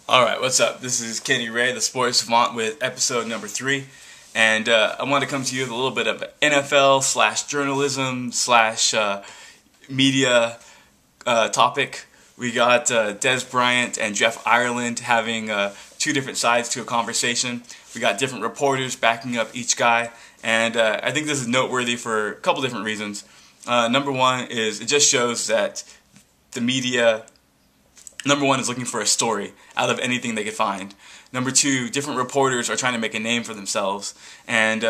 Alright, what's up? This is Kenny Ray, the Sports Savant, with episode number 3. And I want to come to you with a little bit of NFL / journalism / media topic. We got Dez Bryant and Jeff Ireland having two different sides to a conversation. We got different reporters backing up each guy. And I think this is noteworthy for a couple different reasons. Number one is it just shows that the media, number one, is looking for a story out of anything they could find. Number two, different reporters are trying to make a name for themselves. And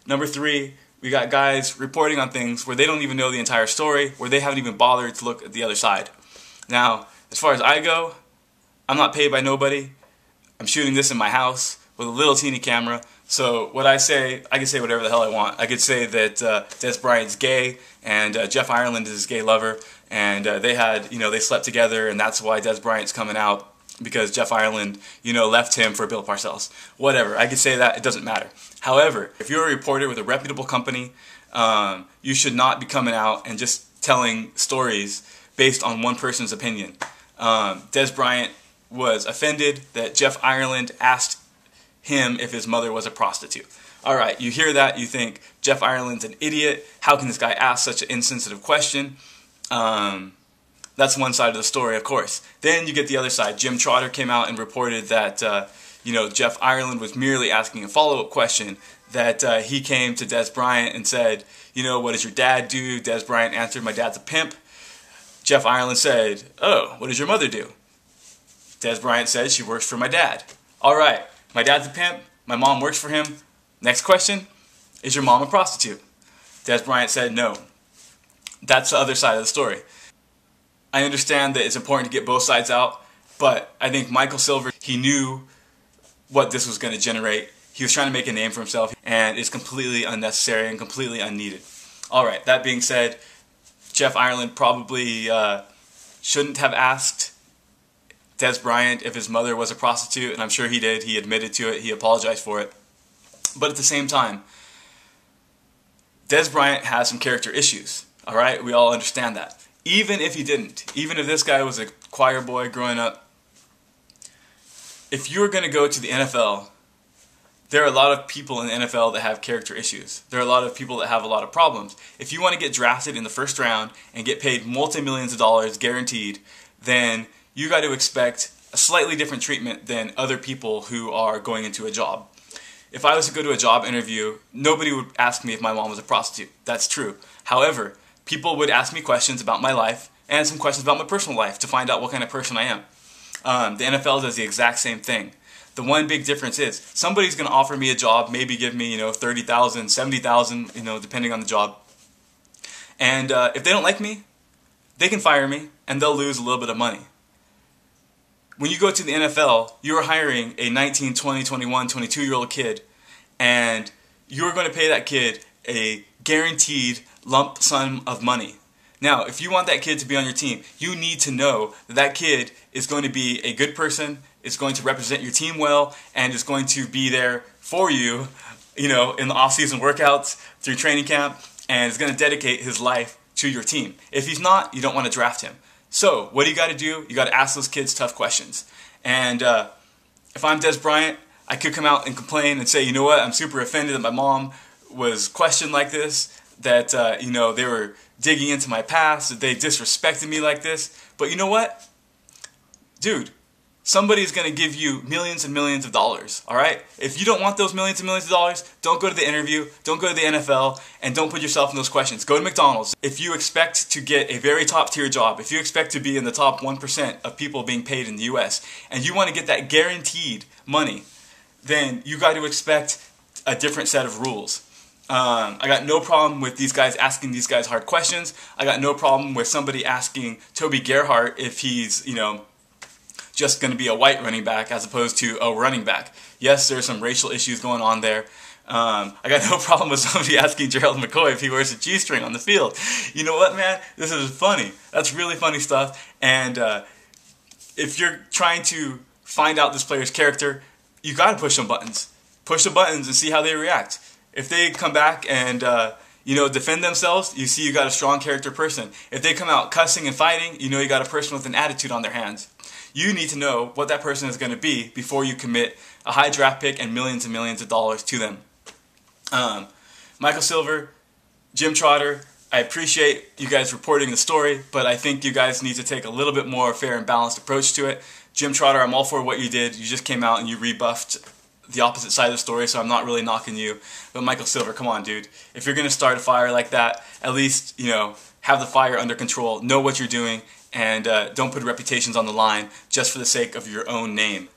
number three, we got guys reporting on things where they don't even know the entire story, where they haven't even bothered to look at the other side. Now, as far as I go, I'm not paid by nobody. I'm shooting this in my house with a little teeny camera. So what I say, I can say whatever the hell I want. I could say that Dez Bryant's gay and Jeff Ireland is his gay lover, and they slept together, and that's why Dez Bryant's coming out, because Jeff Ireland, left him for Bill Parcells. Whatever, I could say that, it doesn't matter. However, if you're a reporter with a reputable company, you should not be coming out and just telling stories based on one person's opinion. Dez Bryant was offended that Jeff Ireland asked him if his mother was a prostitute. Alright, you hear that, you think, Jeff Ireland's an idiot, how can this guy ask such an insensitive question? That's one side of the story, of course. Then you get the other side. Jim Trotter came out and reported that Jeff Ireland was merely asking a follow-up question, that he came to Dez Bryant and said, what does your dad do? Dez Bryant answered, my dad's a pimp. Jeff Ireland said, oh, what does your mother do? Dez Bryant said, she works for my dad. Alright, my dad's a pimp, my mom works for him. Next question, is your mom a prostitute? Dez Bryant said no. That's the other side of the story. I understand that it's important to get both sides out, but I think Michael Silver, he knew what this was going to generate. He was trying to make a name for himself, and it's completely unnecessary and completely unneeded. Alright, that being said, Jeff Ireland probably shouldn't have asked Dez Bryant if his mother was a prostitute, and I'm sure he did. He admitted to it. He apologized for it. But at the same time, Dez Bryant has some character issues. Alright, we all understand that. Even if he didn't, even if this guy was a choir boy growing up, if you're going to go to the NFL, there are a lot of people in the NFL that have character issues. There are a lot of people that have a lot of problems. If you want to get drafted in the first round and get paid multi-millions of dollars guaranteed, then you got to expect a slightly different treatment than other people who are going into a job. If I was to go to a job interview, nobody would ask me if my mom was a prostitute. That's true. However, people would ask me questions about my life and some questions about my personal life to find out what kind of person I am. The NFL does the exact same thing. The one big difference is somebody's going to offer me a job, maybe give me, $30,000, $70,000, depending on the job. And if they don't like me, they can fire me and they'll lose a little bit of money. When you go to the NFL, you're hiring a 19, 20, 21, 22-year-old kid, and you're going to pay that kid a guaranteed lump sum of money. Now, if you want that kid to be on your team, you need to know that that kid is going to be a good person, is going to represent your team well, and is going to be there for you, in the off-season workouts, through training camp, and is going to dedicate his life to your team. If he's not, you don't want to draft him. So, what do you got to do? You got to ask those kids tough questions. And if I'm Dez Bryant, I could come out and complain and say, you know what, I'm super offended that my mom was questioned like this, that, they were digging into my past, that they disrespected me like this. But you know what? Dude, somebody's going to give you millions and millions of dollars, alright? If you don't want those millions and millions of dollars, don't go to the interview, don't go to the NFL, and don't put yourself in those questions. Go to McDonald's. If you expect to get a very top tier job, if you expect to be in the top 1% of people being paid in the US, and you want to get that guaranteed money, then you got to expect a different set of rules. I got no problem with these guys asking these guys hard questions. I got no problem with somebody asking Toby Gerhart if he's, just going to be a white running back as opposed to a running back. Yes, there's some racial issues going on there. I got no problem with somebody asking Gerald McCoy if he wears a G-string on the field. You know what, man? This is funny. That's really funny stuff. And if you're trying to find out this player's character, you got to push some buttons. Push the buttons and see how they react. If they come back and defend themselves, you see you got a strong character person. If they come out cussing and fighting, you know you got a person with an attitude on their hands. You need to know what that person is going to be before you commit a high draft pick and millions of dollars to them. Michael Silver, Jim Trotter, I appreciate you guys reporting the story, but I think you guys need to take a little bit more fair and balanced approach to it. Jim Trotter, I'm all for what you did. You just came out and you rebuffed the opposite side of the story, so I'm not really knocking you. But Michael Silver, come on, dude. If you're going to start a fire like that, at least, have the fire under control, know what you're doing, and don't put reputations on the line just for the sake of your own name.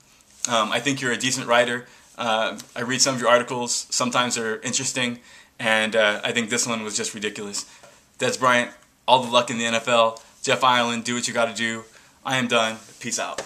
I think you're a decent writer. I read some of your articles. Sometimes they're interesting, and I think this one was just ridiculous. Dez Bryant, all the luck in the NFL. Jeff Ireland, do what you got to do. I am done. Peace out.